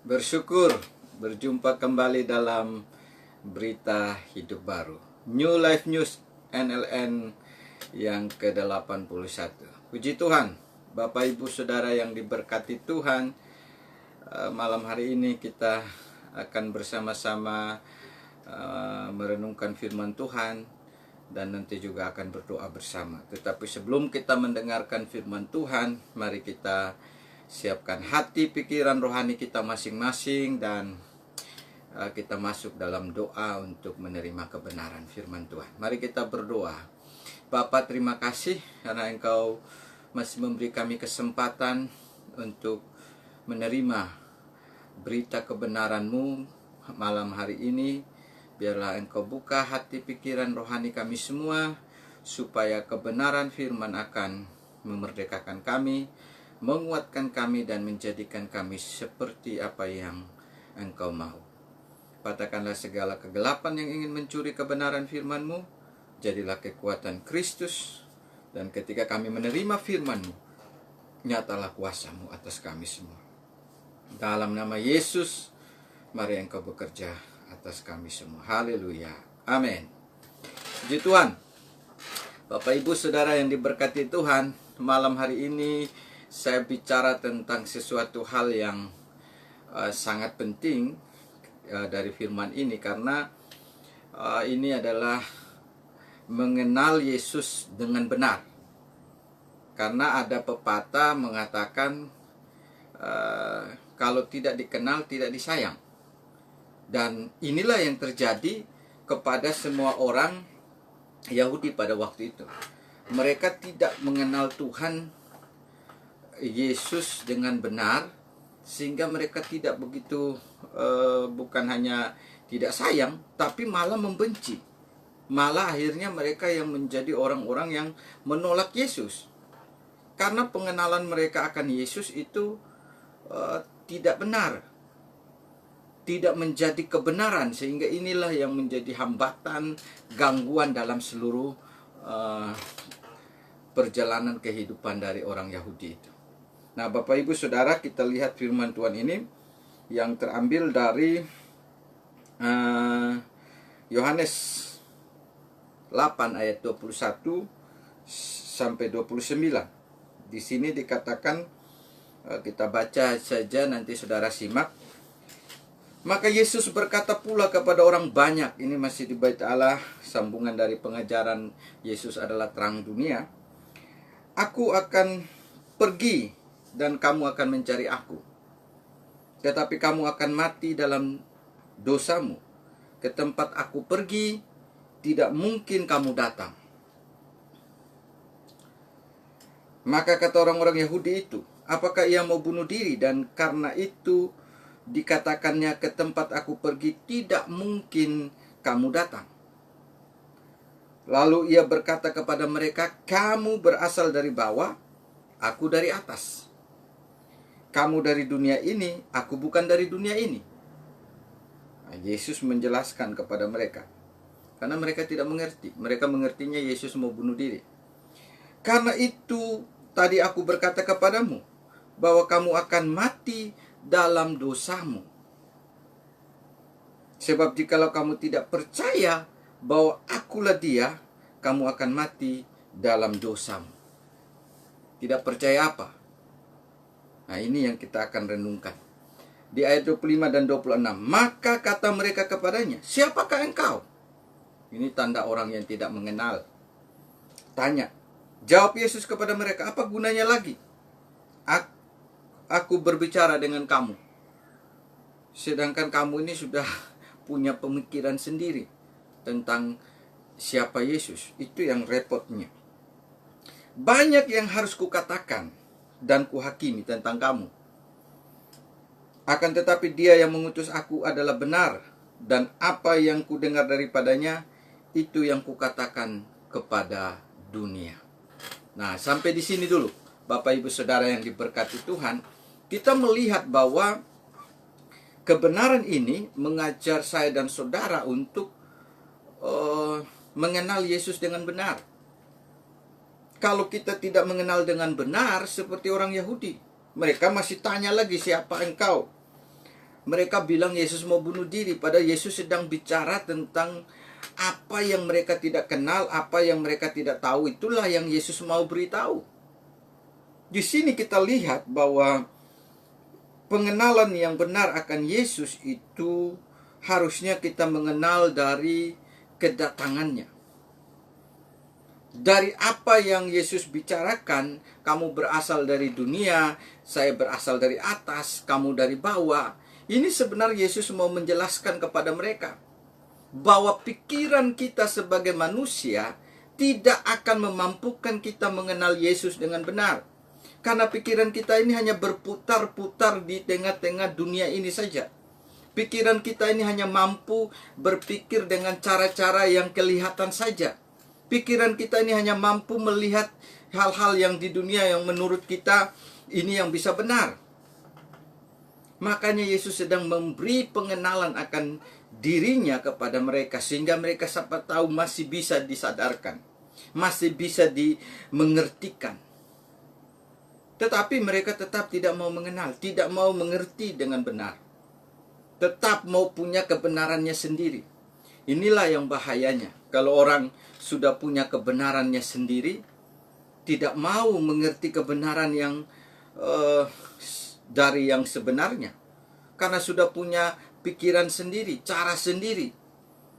Bersyukur berjumpa kembali dalam berita hidup baru New Life News NLN yang ke-81. Puji Tuhan, Bapak Ibu Saudara yang diberkati Tuhan. Malam hari ini kita akan bersama-sama merenungkan firman Tuhan dan nanti juga akan berdoa bersama. Tetapi sebelum kita mendengarkan firman Tuhan, mari kita siapkan hati, pikiran, rohani kita masing-masing dan kita masuk dalam doa untuk menerima kebenaran firman Tuhan. Mari kita berdoa. Bapa, terima kasih karena Engkau masih memberi kami kesempatan untuk menerima berita kebenaran-Mu malam hari ini. Biarlah Engkau buka hati, pikiran, rohani kami semua, supaya kebenaran firman akan memerdekakan kami, menguatkan kami, dan menjadikan kami seperti apa yang Engkau mau. Patahkanlah segala kegelapan yang ingin mencuri kebenaran firman-Mu, jadilah kekuatan Kristus, dan ketika kami menerima firman-Mu, nyatalah kuasa-Mu atas kami semua. Dalam nama Yesus, mari Engkau bekerja atas kami semua. Haleluya. Amin. Puji Tuhan. Bapak Ibu Saudara yang diberkati Tuhan, malam hari ini saya bicara tentang sesuatu hal yang sangat penting dari firman ini, karena ini adalah mengenal Yesus dengan benar. Karena ada pepatah mengatakan kalau tidak dikenal tidak disayang. Dan inilah yang terjadi kepada semua orang Yahudi pada waktu itu. Mereka tidak mengenal Tuhan Yesus dengan benar, sehingga mereka tidak begitu bukan hanya tidak sayang, tapi malah membenci. Malah akhirnya mereka yang menjadi orang-orang yang menolak Yesus, karena pengenalan mereka akan Yesus itu tidak benar, tidak menjadi kebenaran, sehingga inilah yang menjadi hambatan, gangguan dalam seluruh perjalanan kehidupan dari orang Yahudi itu. Nah, Bapak Ibu Saudara, kita lihat firman Tuhan ini yang terambil dari Yohanes 8 ayat 21 sampai 29. Di sini dikatakan, kita baca saja, nanti saudara simak. Maka Yesus berkata pula kepada orang banyak, ini masih di Bait Allah, sambungan dari pengajaran Yesus adalah terang dunia. Aku akan pergi dan kamu akan mencari aku, tetapi kamu akan mati dalam dosamu. Ke tempat aku pergi, tidak mungkin kamu datang. Maka kata orang-orang Yahudi itu, apakah ia mau bunuh diri? Dan karena itu dikatakannya, ke tempat aku pergi, tidak mungkin kamu datang. Lalu ia berkata kepada mereka, kamu berasal dari bawah, aku dari atas. Kamu dari dunia ini, aku bukan dari dunia ini. Nah, Yesus menjelaskan kepada mereka, karena mereka tidak mengerti. Mereka mengertinya Yesus mau bunuh diri. Karena itu tadi aku berkata kepadamu, bahwa kamu akan mati dalam dosamu. Sebab jikalau kamu tidak percaya bahwa akulah dia, kamu akan mati dalam dosamu. Tidak percaya apa? Nah, ini yang kita akan renungkan. Di ayat 25 dan 26. Maka kata mereka kepadanya, siapakah engkau? Ini tanda orang yang tidak mengenal. Tanya. Jawab Yesus kepada mereka, apa gunanya lagi aku berbicara dengan kamu, sedangkan kamu ini sudah punya pemikiran sendiri tentang siapa Yesus. Itu yang repotnya. Banyak yang harus kukatakan dan kuhakimi tentang kamu. Akan tetapi dia yang mengutus aku adalah benar, dan apa yang kudengar daripadanya, itu yang kukatakan kepada dunia. Nah, sampai di sini dulu, Bapak Ibu Saudara yang diberkati Tuhan. Kita melihat bahwa kebenaran ini mengajar saya dan saudara untuk mengenal Yesus dengan benar. Kalau kita tidak mengenal dengan benar, seperti orang Yahudi, mereka masih tanya lagi, siapa engkau? Mereka bilang Yesus mau bunuh diri, padahal Yesus sedang bicara tentang apa yang mereka tidak kenal, apa yang mereka tidak tahu. Itulah yang Yesus mau beritahu. Di sini kita lihat bahwa pengenalan yang benar akan Yesus itu harusnya kita mengenal dari kedatangannya. Dari apa yang Yesus bicarakan, kamu berasal dari dunia, saya berasal dari atas, kamu dari bawah. Ini sebenarnya Yesus mau menjelaskan kepada mereka bahwa pikiran kita sebagai manusia tidak akan memampukan kita mengenal Yesus dengan benar. Karena pikiran kita ini hanya berputar-putar di tengah-tengah dunia ini saja. Pikiran kita ini hanya mampu berpikir dengan cara-cara yang kelihatan saja. Pikiran kita ini hanya mampu melihat hal-hal yang di dunia yang menurut kita ini yang bisa benar. Makanya Yesus sedang memberi pengenalan akan dirinya kepada mereka, sehingga mereka siapa tahu masih bisa disadarkan, masih bisa dimengertikan. Tetapi mereka tetap tidak mau mengenal, tidak mau mengerti dengan benar. Tetap mau punya kebenarannya sendiri. Inilah yang bahayanya. Kalau orang sudah punya kebenarannya sendiri, tidak mau mengerti kebenaran yang dari yang sebenarnya. Karena sudah punya pikiran sendiri, cara sendiri,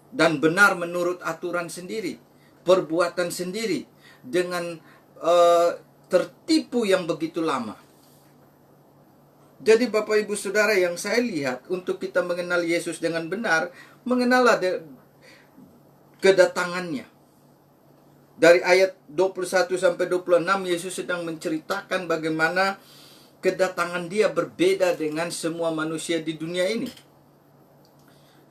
dan benar menurut aturan sendiri, perbuatan sendiri, dengan tertipu yang begitu lama. Jadi Bapak Ibu Saudara, yang saya lihat untuk kita mengenal Yesus dengan benar, mengenallah kedatangannya. Dari ayat 21 sampai 26 Yesus sedang menceritakan bagaimana kedatangan dia berbeda dengan semua manusia di dunia ini.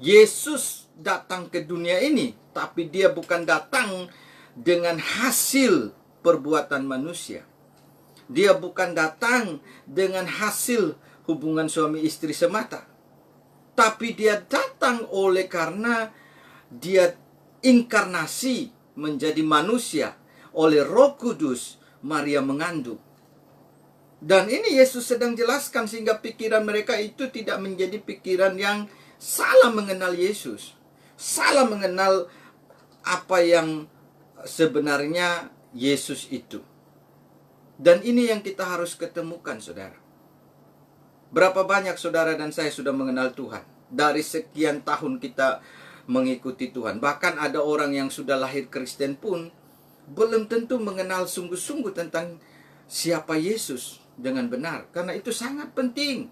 Yesus datang ke dunia ini, tapi dia bukan datang dengan hasil perbuatan manusia. Dia bukan datang dengan hasil hubungan suami istri semata. Tapi dia datang oleh karena dia inkarnasi menjadi manusia oleh Roh Kudus. Maria mengandung. Dan ini Yesus sedang jelaskan sehingga pikiran mereka itu tidak menjadi pikiran yang salah mengenal Yesus. Salah mengenal apa yang sebenarnya Yesus itu. Dan ini yang kita harus ketemukan, saudara. Berapa banyak saudara dan saya sudah mengenal Tuhan. Dari sekian tahun kita mengikuti Tuhan. Bahkan ada orang yang sudah lahir Kristen pun belum tentu mengenal sungguh-sungguh tentang siapa Yesus dengan benar. Karena itu sangat penting.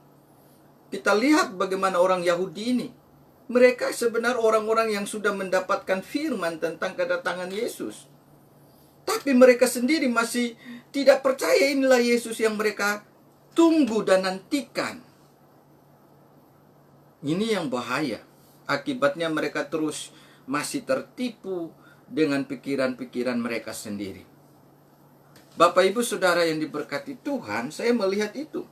Kita lihat bagaimana orang Yahudi ini. Mereka sebenarnya orang-orang yang sudah mendapatkan firman tentang kedatangan Yesus. Tapi mereka sendiri masih tidak percaya inilah Yesus yang mereka tunggu dan nantikan. Ini yang bahaya. Akibatnya mereka terus masih tertipu dengan pikiran-pikiran mereka sendiri. Bapak Ibu Saudara yang diberkati Tuhan, saya melihat itu.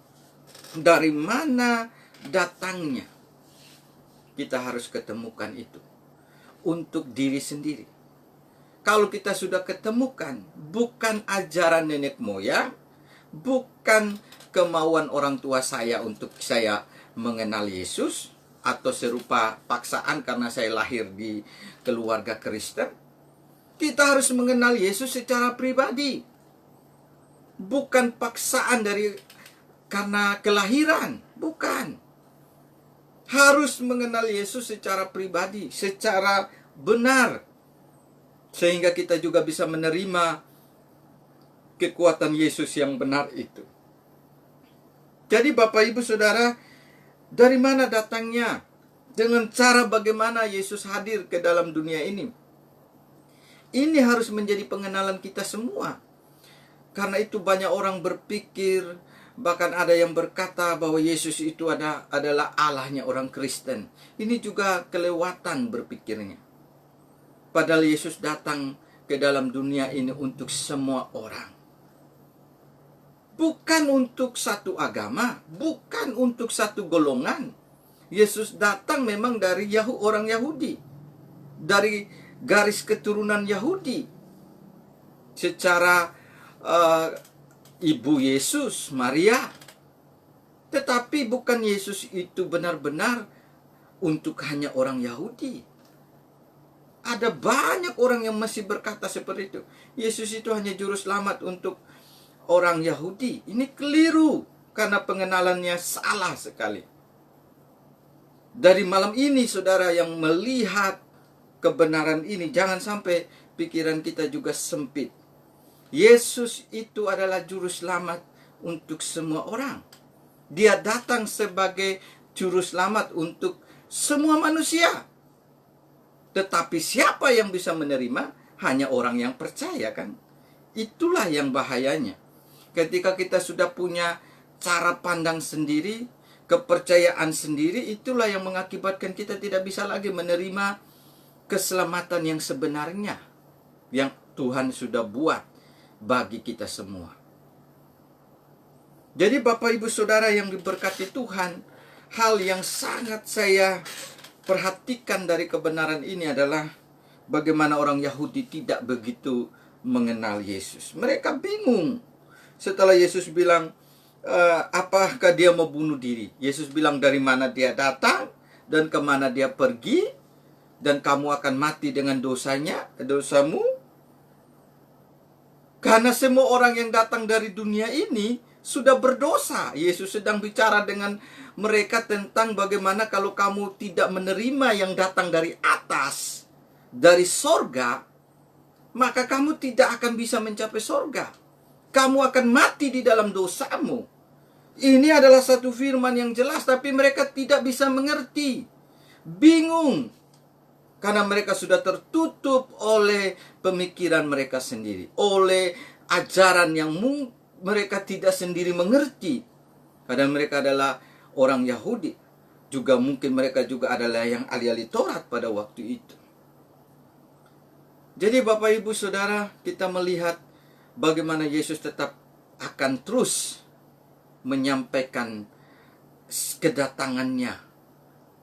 Dari mana datangnya? Kita harus ketemukan itu. Untuk diri sendiri. Kalau kita sudah ketemukan, bukan ajaran nenek moyang, bukan kemauan orang tua saya untuk saya mengenal Yesus, atau serupa paksaan karena saya lahir di keluarga Kristen. Kita harus mengenal Yesus secara pribadi. Bukan paksaan karena kelahiran, bukan. Harus mengenal Yesus secara pribadi, secara benar. Sehingga kita juga bisa menerima kekuatan Yesus yang benar itu. Jadi Bapak Ibu Saudara, dari mana datangnya? Dengan cara bagaimana Yesus hadir ke dalam dunia ini? Ini harus menjadi pengenalan kita semua. Karena itu banyak orang berpikir, bahkan ada yang berkata bahwa Yesus itu adalah Allahnya orang Kristen. Ini juga kelewatan berpikirnya. Padahal Yesus datang ke dalam dunia ini untuk semua orang. Bukan untuk satu agama, bukan untuk satu golongan. Yesus datang memang dari orang Yahudi. Dari garis keturunan Yahudi. Secara ibu Yesus, Maria, Tetapi bukan Yesus itu benar-benar untuk hanya orang Yahudi. Ada banyak orang yang masih berkata seperti itu. Yesus itu hanya juru selamat untuk orang Yahudi. Ini keliru karena pengenalannya salah sekali. Dari malam ini saudara yang melihat kebenaran ini, jangan sampai pikiran kita juga sempit. Yesus itu adalah juru selamat untuk semua orang. Dia datang sebagai juru selamat untuk semua manusia. Tetapi siapa yang bisa menerima? Hanya orang yang percaya, kan? Itulah yang bahayanya. Ketika kita sudah punya cara pandang sendiri, kepercayaan sendiri, itulah yang mengakibatkan kita tidak bisa lagi menerima keselamatan yang sebenarnya, yang Tuhan sudah buat bagi kita semua. Jadi Bapak Ibu Saudara yang diberkati Tuhan, hal yang sangat saya perhatikan dari kebenaran ini adalah bagaimana orang Yahudi tidak begitu mengenal Yesus. Mereka bingung. Setelah Yesus bilang, apakah dia mau bunuh diri? Yesus bilang dari mana dia datang dan kemana dia pergi, dan kamu akan mati dengan dosamu. Karena semua orang yang datang dari dunia ini sudah berdosa. Yesus sedang bicara dengan mereka tentang bagaimana kalau kamu tidak menerima yang datang dari atas, dari sorga, maka kamu tidak akan bisa mencapai sorga. Kamu akan mati di dalam dosamu. Ini adalah satu firman yang jelas, tapi mereka tidak bisa mengerti. Bingung. Karena mereka sudah tertutup oleh pemikiran mereka sendiri, oleh ajaran yang mereka tidak sendiri mengerti. Karena mereka adalah orang Yahudi. Juga mungkin mereka juga adalah yang ahli-ahli Taurat pada waktu itu. Jadi Bapak Ibu Saudara, kita melihat bagaimana Yesus tetap akan terus menyampaikan kedatangannya,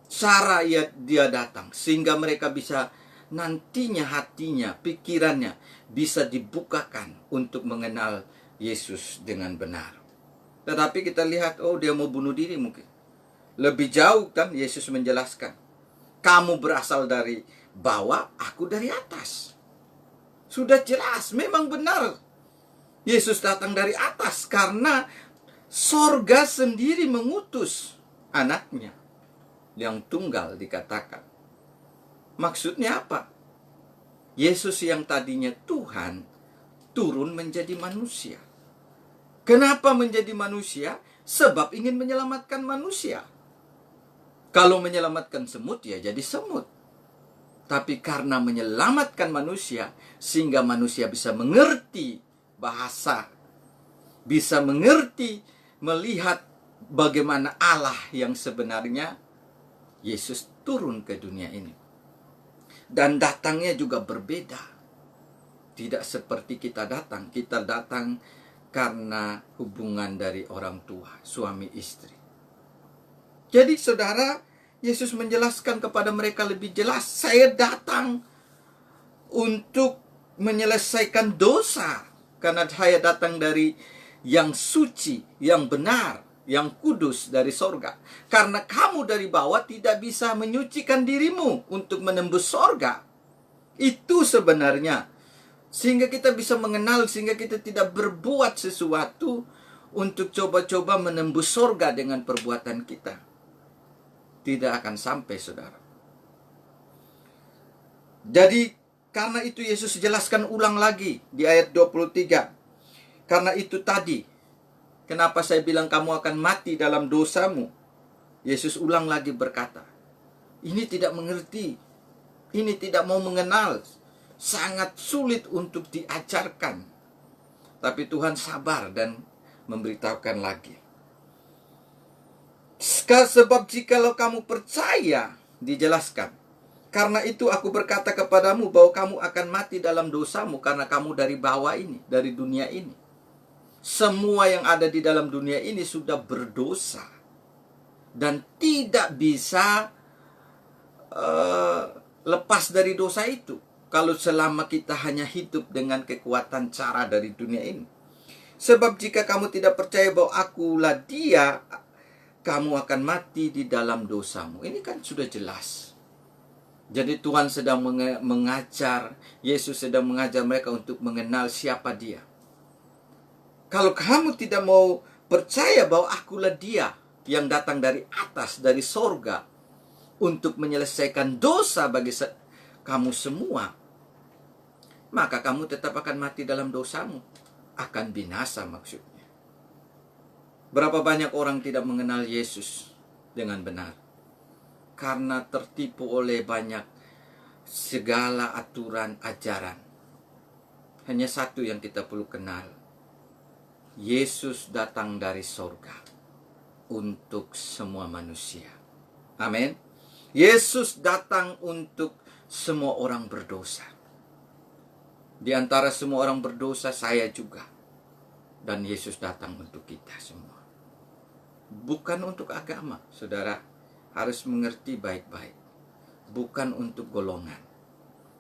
cara dia datang, sehingga mereka bisa nantinya hatinya, pikirannya bisa dibukakan untuk mengenal Yesus dengan benar. Tetapi kita lihat, dia mau bunuh diri mungkin. Lebih jauh kan Yesus menjelaskan, kamu berasal dari bawah, aku dari atas. Sudah jelas, memang benar Yesus datang dari atas karena sorga sendiri mengutus anaknya yang tunggal dikatakan. Maksudnya apa? Yesus yang tadinya Tuhan turun menjadi manusia. Kenapa menjadi manusia? Sebab ingin menyelamatkan manusia. Kalau menyelamatkan semut, ya jadi semut. Tapi karena menyelamatkan manusia, sehingga manusia bisa mengerti bahasa, bisa mengerti, melihat bagaimana Allah yang sebenarnya, Yesus turun ke dunia ini. Dan datangnya juga berbeda. Tidak seperti kita datang karena hubungan dari orang tua, suami istri. Jadi saudara, Yesus menjelaskan kepada mereka lebih jelas, saya datang untuk menyelesaikan dosa. Karena saya datang dari yang suci, yang benar, yang kudus dari sorga. Karena kamu dari bawah tidak bisa menyucikan dirimu untuk menembus sorga. Itu sebenarnya. Sehingga kita bisa mengenal, sehingga kita tidak berbuat sesuatu untuk coba-coba menembus sorga dengan perbuatan kita. Tidak akan sampai, saudara. Jadi, karena itu Yesus jelaskan ulang lagi di ayat 23. Karena itu tadi, kenapa saya bilang kamu akan mati dalam dosamu? Yesus ulang lagi berkata, ini tidak mengerti, ini tidak mau mengenal, sangat sulit untuk diajarkan. Tapi Tuhan sabar dan memberitahukan lagi. Sebab jikalau kamu percaya, dijelaskan, karena itu aku berkata kepadamu bahwa kamu akan mati dalam dosamu, karena kamu dari bawah ini, dari dunia ini. Semua yang ada di dalam dunia ini sudah berdosa dan tidak bisa lepas dari dosa itu kalau selama kita hanya hidup dengan kekuatan cara dari dunia ini. Sebab jika kamu tidak percaya bahwa akulah dia, kamu akan mati di dalam dosamu. Ini kan sudah jelas. Jadi Tuhan sedang mengajar, Yesus sedang mengajar mereka untuk mengenal siapa Dia. Kalau kamu tidak mau percaya bahwa akulah Dia yang datang dari atas, dari sorga, untuk menyelesaikan dosa bagi kamu semua, maka kamu tetap akan mati dalam dosamu. Akan binasa maksudnya. Berapa banyak orang tidak mengenal Yesus dengan benar? Karena tertipu oleh banyak segala aturan ajaran. Hanya satu yang kita perlu kenal. Yesus datang dari sorga untuk semua manusia. Amin. Yesus datang untuk semua orang berdosa. Di antara semua orang berdosa, saya juga. Dan Yesus datang untuk kita semua. Bukan untuk agama, saudara. Harus mengerti baik-baik. Bukan untuk golongan.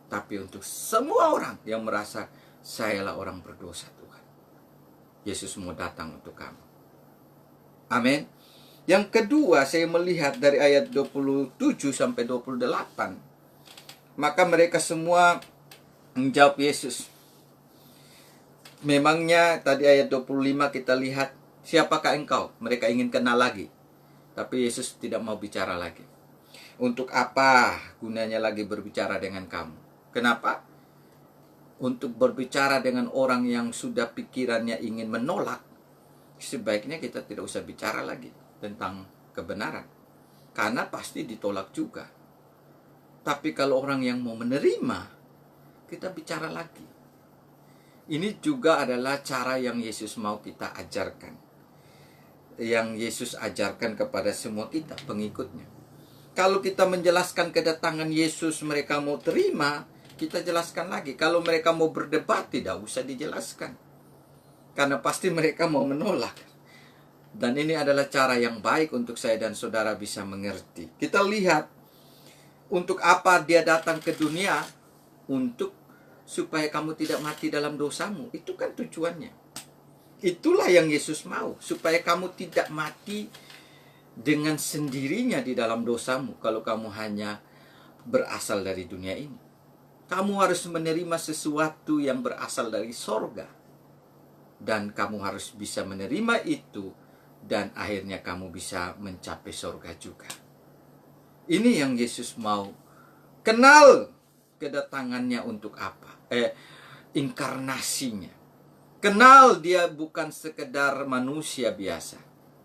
Tapi untuk semua orang yang merasa sayalah orang berdosa Tuhan. Yesus mau datang untuk kamu. Amin. Yang kedua, saya melihat dari ayat 27 sampai 28. Maka mereka semua menjawab Yesus. Memangnya tadi ayat 25 kita lihat, siapakah engkau? Mereka ingin kenal lagi. Tapi Yesus tidak mau bicara lagi. Untuk apa gunanya lagi berbicara dengan kamu? Kenapa? Untuk berbicara dengan orang yang sudah pikirannya ingin menolak, sebaiknya kita tidak usah bicara lagi tentang kebenaran. Karena pasti ditolak juga. Tapi kalau orang yang mau menerima, kita bicara lagi. Ini juga adalah cara yang Yesus mau kita ajarkan. Yang Yesus ajarkan kepada semua kita, pengikutnya. Kalau kita menjelaskan kedatangan Yesus, mereka mau terima, kita jelaskan lagi. Kalau mereka mau berdebat, tidak usah dijelaskan. Karena pasti mereka mau menolak. Dan ini adalah cara yang baik untuk saya dan saudara bisa mengerti. Kita lihat, untuk apa Dia datang ke dunia? Untuk supaya kamu tidak mati dalam dosamu. Itu kan tujuannya. Itulah yang Yesus mau, supaya kamu tidak mati dengan sendirinya di dalam dosamu kalau kamu hanya berasal dari dunia ini. Kamu harus menerima sesuatu yang berasal dari sorga. Dan kamu harus bisa menerima itu, dan akhirnya kamu bisa mencapai sorga juga. Ini yang Yesus mau. Kenal kedatangannya untuk apa? Inkarnasinya. Kenal Dia bukan sekedar manusia biasa.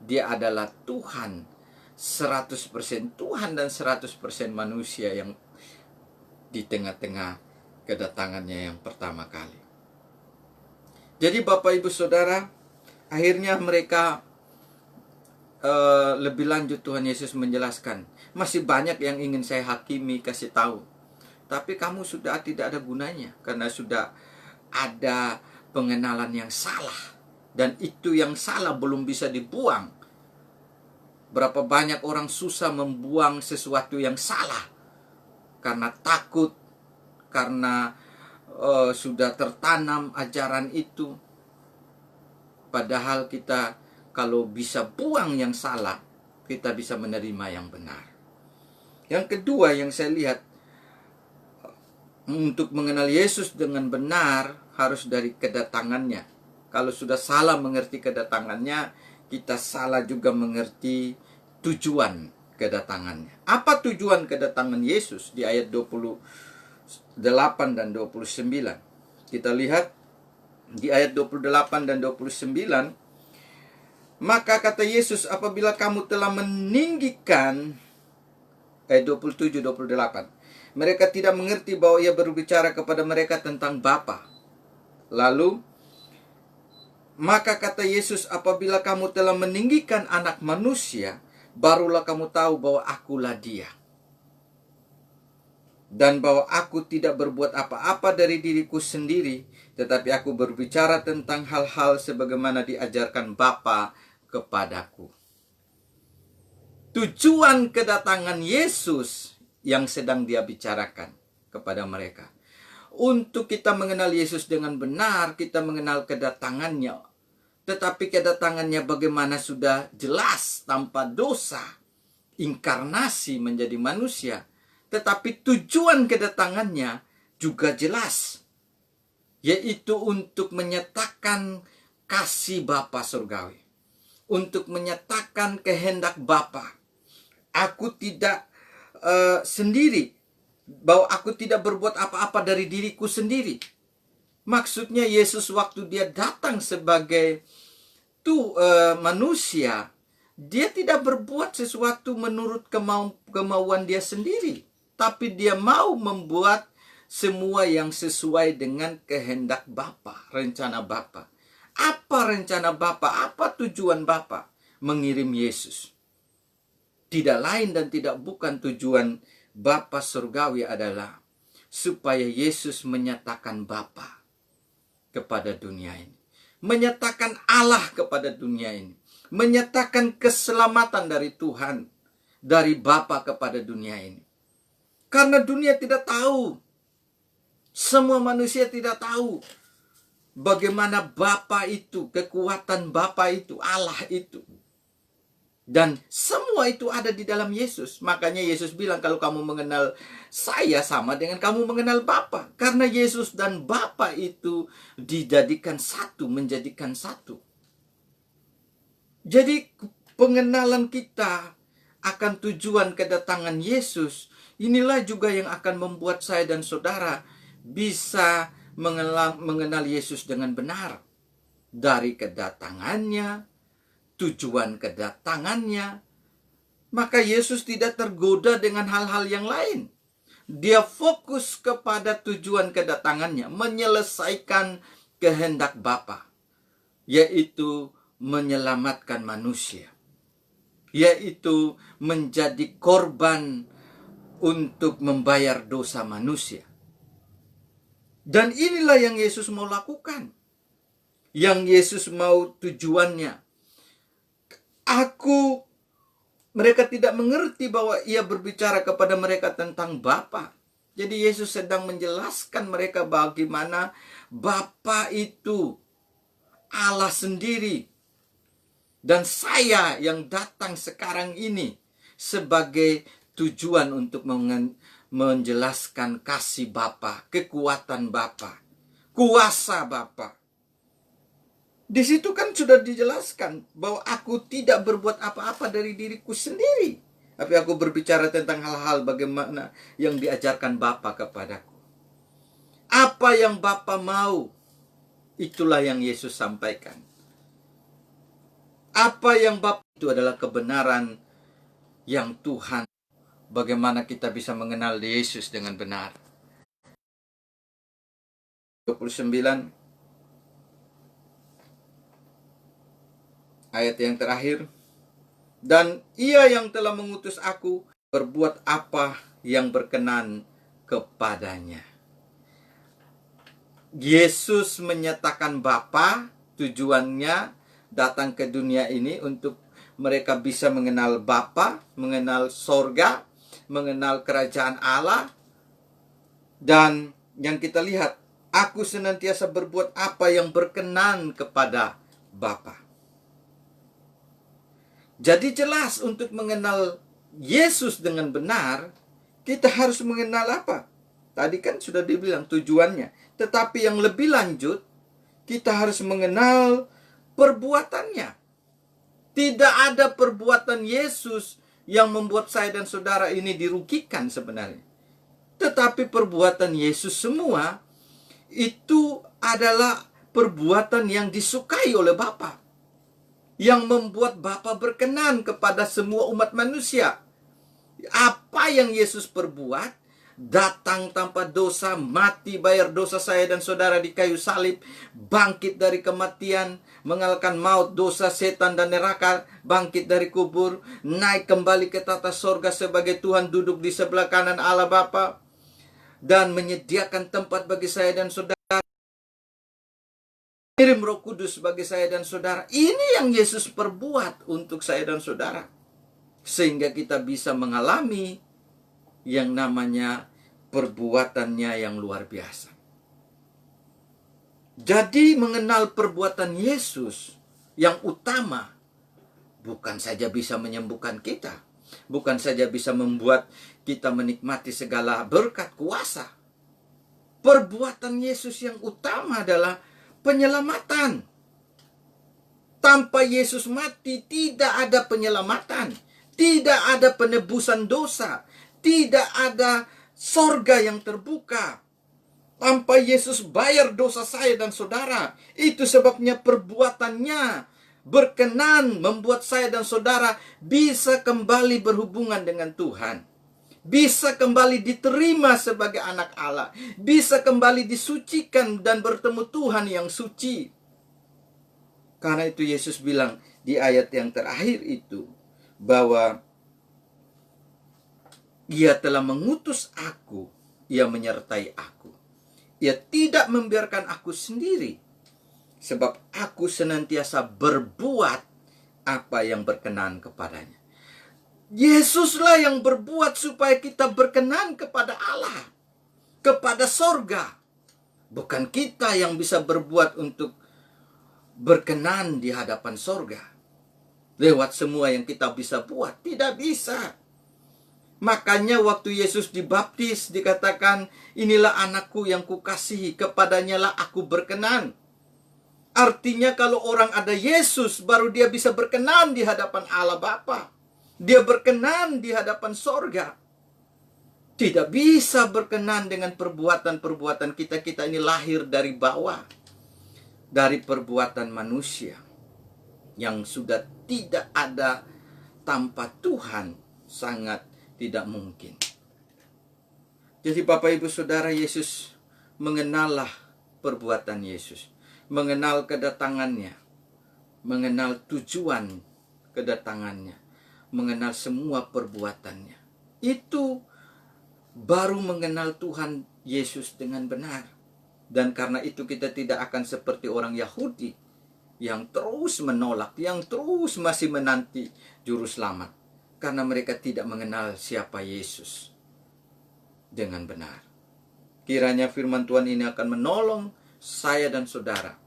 Dia adalah Tuhan, 100% Tuhan dan 100% manusia yang di tengah-tengah kedatangannya yang pertama kali. Jadi Bapak Ibu Saudara, akhirnya mereka lebih lanjut Tuhan Yesus menjelaskan. Masih banyak yang ingin saya hakimi, kasih tahu. Tapi kamu sudah tidak ada gunanya, karena sudah ada pengenalan yang salah, dan itu yang salah belum bisa dibuang. Berapa banyak orang susah membuang sesuatu yang salah karena takut, karena sudah tertanam ajaran itu. Padahal kita kalau bisa buang yang salah, kita bisa menerima yang benar. Yang kedua yang saya lihat, untuk mengenal Yesus dengan benar harus dari kedatangannya. Kalau sudah salah mengerti kedatangannya, kita salah juga mengerti tujuan kedatangannya. Apa tujuan kedatangan Yesus di ayat 28 dan 29? Kita lihat di ayat 28 dan 29. Maka kata Yesus, apabila kamu telah meninggikan, ayat 27, 28. Mereka tidak mengerti bahwa Ia berbicara kepada mereka tentang Bapa. Lalu, maka kata Yesus, apabila kamu telah meninggikan Anak Manusia, barulah kamu tahu bahwa akulah Dia. Dan bahwa aku tidak berbuat apa-apa dari diriku sendiri, tetapi aku berbicara tentang hal-hal sebagaimana diajarkan Bapa kepadaku. Tujuan kedatangan Yesus yang sedang Dia bicarakan kepada mereka. Untuk kita mengenal Yesus dengan benar, kita mengenal kedatangannya Tetapi kedatangannya bagaimana sudah jelas tanpa dosa, inkarnasi menjadi manusia. Tetapi tujuan kedatangannya juga jelas, yaitu untuk menyatakan kasih Bapa surgawi, untuk menyatakan kehendak Bapa. Aku tidak sendiri, bahwa aku tidak berbuat apa-apa dari diriku sendiri. Maksudnya Yesus waktu dia datang sebagai manusia, dia tidak berbuat sesuatu menurut kemauan dia sendiri, tapi dia mau membuat semua yang sesuai dengan kehendak Bapa, rencana Bapa. Apa rencana Bapa? Apa tujuan Bapa mengirim Yesus? Tidak lain dan tidak bukan tujuan Bapa surgawi adalah supaya Yesus menyatakan Bapa kepada dunia ini, menyatakan Allah kepada dunia ini, menyatakan keselamatan dari Tuhan, dari Bapa kepada dunia ini. Karena dunia tidak tahu, semua manusia tidak tahu bagaimana Bapa itu, kekuatan Bapa itu, Allah itu. Dan semua itu ada di dalam Yesus. Makanya Yesus bilang, kalau kamu mengenal saya sama dengan kamu mengenal Bapa. Karena Yesus dan Bapa itu dijadikan satu, menjadikan satu. Jadi pengenalan kita akan tujuan kedatangan Yesus, inilah juga yang akan membuat saya dan saudara bisa mengenal Yesus dengan benar. Dari kedatangannya, tujuan kedatangannya, maka Yesus tidak tergoda dengan hal-hal yang lain. Dia fokus kepada tujuan kedatangannya, menyelesaikan kehendak Bapa, yaitu menyelamatkan manusia, yaitu menjadi korban untuk membayar dosa manusia. Dan inilah yang Yesus mau lakukan, yang Yesus mau tujuannya. Mereka tidak mengerti bahwa ia berbicara kepada mereka tentang Bapa. Jadi Yesus sedang menjelaskan mereka bagaimana Bapa itu Allah sendiri. Dan saya yang datang sekarang ini sebagai tujuan untuk menjelaskan kasih Bapa, kekuatan Bapa, kuasa Bapa. Di situ kan sudah dijelaskan bahwa aku tidak berbuat apa-apa dari diriku sendiri, tapi aku berbicara tentang hal-hal bagaimana yang diajarkan Bapa kepadaku. Apa yang Bapa mau, itulah yang Yesus sampaikan. Apa yang Bapa itu adalah kebenaran yang Tuhan. Bagaimana kita bisa mengenal Yesus dengan benar. 29 ayat yang terakhir. Dan ia yang telah mengutus aku berbuat apa yang berkenan kepadanya. Yesus menyatakan Bapa, tujuannya datang ke dunia ini untuk mereka bisa mengenal Bapa, mengenal sorga, mengenal kerajaan Allah. Dan yang kita lihat, aku senantiasa berbuat apa yang berkenan kepada Bapa. Jadi jelas untuk mengenal Yesus dengan benar, kita harus mengenal apa? Tadi kan sudah dibilang tujuannya. Tetapi yang lebih lanjut, kita harus mengenal perbuatannya. Tidak ada perbuatan Yesus yang membuat saya dan saudara ini dirugikan sebenarnya. Tetapi perbuatan Yesus semua itu adalah perbuatan yang disukai oleh Bapa, yang membuat Bapa berkenan kepada semua umat manusia. Apa yang Yesus perbuat, datang tanpa dosa, mati bayar dosa saya dan saudara di kayu salib, bangkit dari kematian, mengalahkan maut, dosa, setan, dan neraka, bangkit dari kubur, naik kembali ke tata sorga sebagai Tuhan, duduk di sebelah kanan Allah Bapa, dan menyediakan tempat bagi saya dan saudara, kirim Roh Kudus bagi saya dan saudara. Ini yang Yesus perbuat untuk saya dan saudara, sehingga kita bisa mengalami yang namanya perbuatannya yang luar biasa. Jadi mengenal perbuatan Yesus yang utama bukan saja bisa menyembuhkan kita, bukan saja bisa membuat kita menikmati segala berkat kuasa. Perbuatan Yesus yang utama adalah penyelamatan. Tanpa Yesus mati tidak ada penyelamatan, tidak ada penebusan dosa, tidak ada sorga yang terbuka. Tanpa Yesus bayar dosa saya dan saudara. Itu sebabnya perbuatannya berkenan membuat saya dan saudara bisa kembali berhubungan dengan Tuhan. Bisa kembali diterima sebagai anak Allah. Bisa kembali disucikan dan bertemu Tuhan yang suci. Karena itu Yesus bilang di ayat yang terakhir itu bahwa Ia telah mengutus aku, Ia menyertai aku. Ia tidak membiarkan aku sendiri, sebab aku senantiasa berbuat apa yang berkenan kepadanya. Yesuslah yang berbuat supaya kita berkenan kepada Allah, kepada sorga. Bukan kita yang bisa berbuat untuk berkenan di hadapan sorga. Lewat semua yang kita bisa buat, tidak bisa. Makanya waktu Yesus dibaptis dikatakan, inilah anakku yang kukasihi, kepadanya lah aku berkenan. Artinya kalau orang ada Yesus, baru dia bisa berkenan di hadapan Allah Bapa. Dia berkenan di hadapan sorga. Tidak bisa berkenan dengan perbuatan-perbuatan kita. Kita ini lahir dari bawah, dari perbuatan manusia yang sudah tidak ada tanpa Tuhan, sangat tidak mungkin. Jadi Bapak Ibu Saudara, Yesus mengenallah perbuatan Yesus, mengenal kedatangannya, mengenal tujuan kedatangannya, mengenal semua perbuatannya. Itu baru mengenal Tuhan Yesus dengan benar. Dan karena itu kita tidak akan seperti orang Yahudi yang terus menolak, yang terus masih menanti juru selamat. Karena mereka tidak mengenal siapa Yesus dengan benar. Kiranya firman Tuhan ini akan menolong saya dan saudara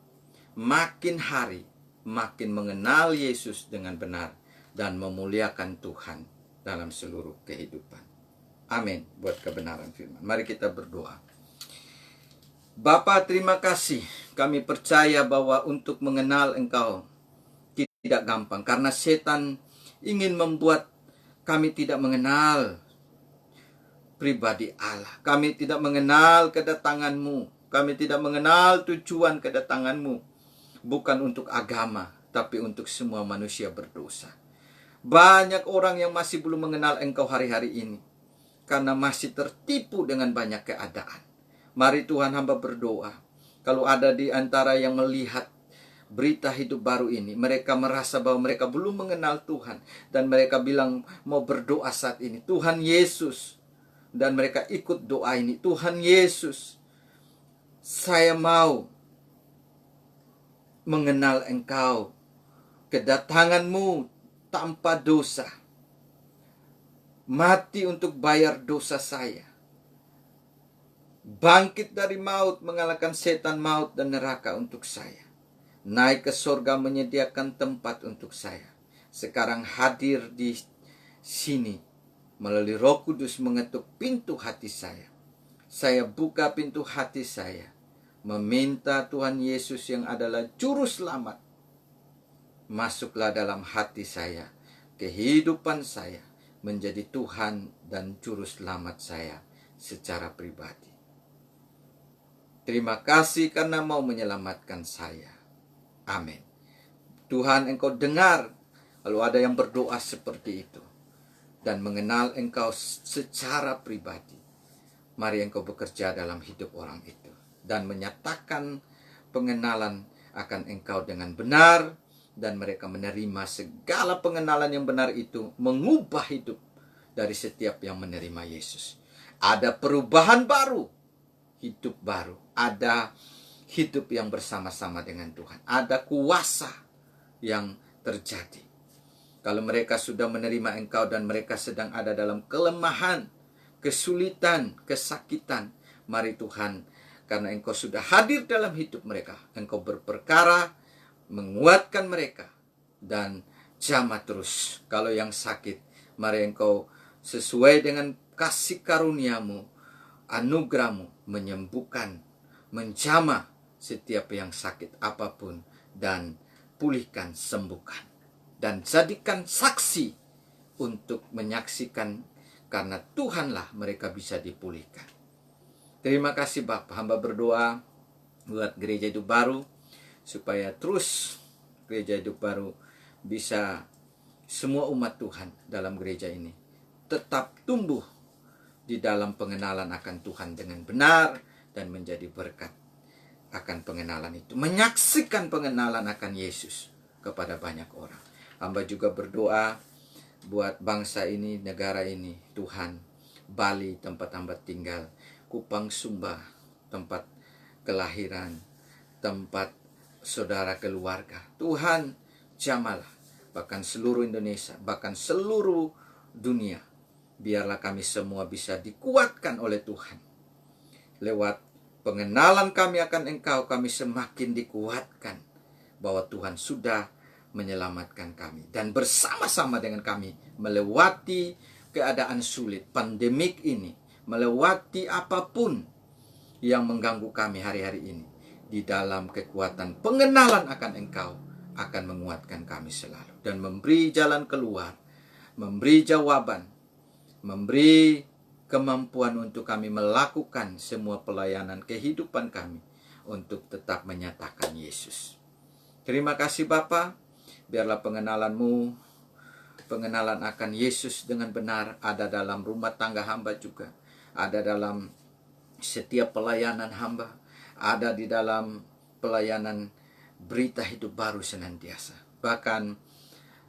makin hari makin mengenal Yesus dengan benar dan memuliakan Tuhan dalam seluruh kehidupan. Amin buat kebenaran firman. Mari kita berdoa. Bapa, terima kasih. Kami percaya bahwa untuk mengenal Engkau tidak gampang. Karena setan ingin membuat kami tidak mengenal pribadi Allah. Kami tidak mengenal kedatangan-Mu. Kami tidak mengenal tujuan kedatangan-Mu. Bukan untuk agama, tapi untuk semua manusia berdosa. Banyak orang yang masih belum mengenal Engkau hari-hari ini. Karena masih tertipu dengan banyak keadaan. Mari Tuhan, hamba berdoa. Kalau ada di antara yang melihat berita hidup baru ini, mereka merasa bahwa mereka belum mengenal Tuhan. Dan mereka bilang mau berdoa saat ini, Tuhan Yesus. Dan mereka ikut doa ini, Tuhan Yesus, saya mau mengenal Engkau. Kedatangan-Mu tanpa dosa. Mati untuk bayar dosa saya. Bangkit dari maut, mengalahkan setan, maut, dan neraka untuk saya. Naik ke surga, menyediakan tempat untuk saya. Sekarang hadir di sini, melalui Roh Kudus mengetuk pintu hati saya. Saya buka pintu hati saya, meminta Tuhan Yesus yang adalah Juru Selamat, masuklah dalam hati saya, kehidupan saya, menjadi Tuhan dan Juru Selamat saya secara pribadi. Terima kasih karena mau menyelamatkan saya. Amin. Tuhan, Engkau dengar kalau ada yang berdoa seperti itu dan mengenal Engkau secara pribadi. Mari Engkau bekerja dalam hidup orang itu dan menyatakan pengenalan akan Engkau dengan benar, dan mereka menerima segala pengenalan yang benar itu mengubah hidup dari setiap yang menerima Yesus. Ada perubahan baru, hidup baru, ada hidup yang bersama-sama dengan Tuhan, ada kuasa yang terjadi. Kalau mereka sudah menerima Engkau dan mereka sedang ada dalam kelemahan, kesulitan, kesakitan, mari Tuhan, karena Engkau sudah hadir dalam hidup mereka, Engkau berperkara, menguatkan mereka, dan jamah terus. Kalau yang sakit, mari Engkau sesuai dengan kasih karuniamu, anugerahmu, menyembuhkan, menjamah setiap yang sakit apapun, dan pulihkan, sembuhkan. Dan jadikan saksi untuk menyaksikan, karena Tuhanlah mereka bisa dipulihkan. Terima kasih Bapak, hamba berdoa buat Gereja Hidup Baru, supaya terus Gereja Hidup Baru bisa, semua umat Tuhan dalam gereja ini tetap tumbuh di dalam pengenalan akan Tuhan dengan benar, dan menjadi berkat akan pengenalan itu, menyaksikan pengenalan akan Yesus kepada banyak orang. Hamba juga berdoa buat bangsa ini, negara ini, Tuhan, Bali tempat hamba tinggal, Kupang Sumba tempat kelahiran, tempat saudara keluarga, Tuhan jamalah, bahkan seluruh Indonesia, bahkan seluruh dunia. Biarlah kami semua bisa dikuatkan oleh Tuhan. Lewat pengenalan kami akan Engkau, kami semakin dikuatkan bahwa Tuhan sudah menyelamatkan kami, dan bersama-sama dengan kami melewati keadaan sulit, pandemik ini, melewati apapun yang mengganggu kami hari-hari ini. Di dalam kekuatan pengenalan akan Engkau akan menguatkan kami selalu, dan memberi jalan keluar, memberi jawaban, memberi kemampuan untuk kami melakukan semua pelayanan kehidupan kami untuk tetap menyatakan Yesus. Terima kasih Bapa, biarlah pengenalan-Mu, pengenalan akan Yesus dengan benar ada dalam rumah tangga hamba juga, ada dalam setiap pelayanan hamba, ada di dalam pelayanan Berita Hidup Baru senantiasa. Bahkan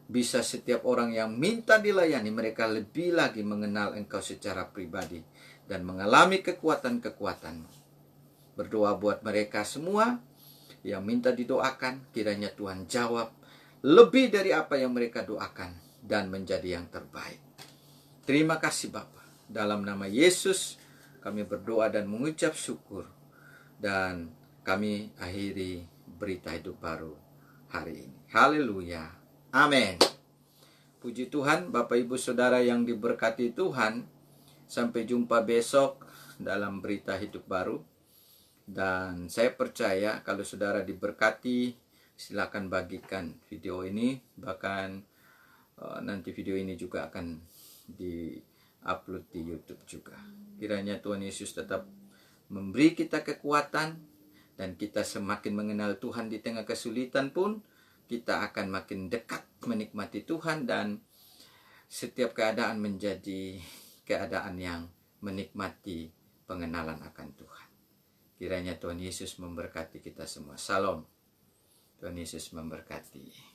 bisa setiap orang yang minta dilayani, mereka lebih lagi mengenal Engkau secara pribadi dan mengalami kekuatan-kekuatan. Berdoa buat mereka semua yang minta didoakan, kiranya Tuhan jawab lebih dari apa yang mereka doakan dan menjadi yang terbaik. Terima kasih Bapa. Dalam nama Yesus kami berdoa dan mengucap syukur, dan kami akhiri Berita Hidup Baru hari ini. Haleluya. Amin. Puji Tuhan, Bapak Ibu Saudara yang diberkati Tuhan. Sampai jumpa besok dalam Berita Hidup Baru. Dan saya percaya kalau saudara diberkati, silakan bagikan video ini. Bahkan nanti video ini juga akan di-upload di YouTube juga. Kiranya Tuhan Yesus tetap memberi kita kekuatan, dan kita semakin mengenal Tuhan di tengah kesulitan pun, kita akan makin dekat menikmati Tuhan, dan setiap keadaan menjadi keadaan yang menikmati pengenalan akan Tuhan. Kiranya Tuhan Yesus memberkati kita semua. Salam. Tuhan Yesus memberkati.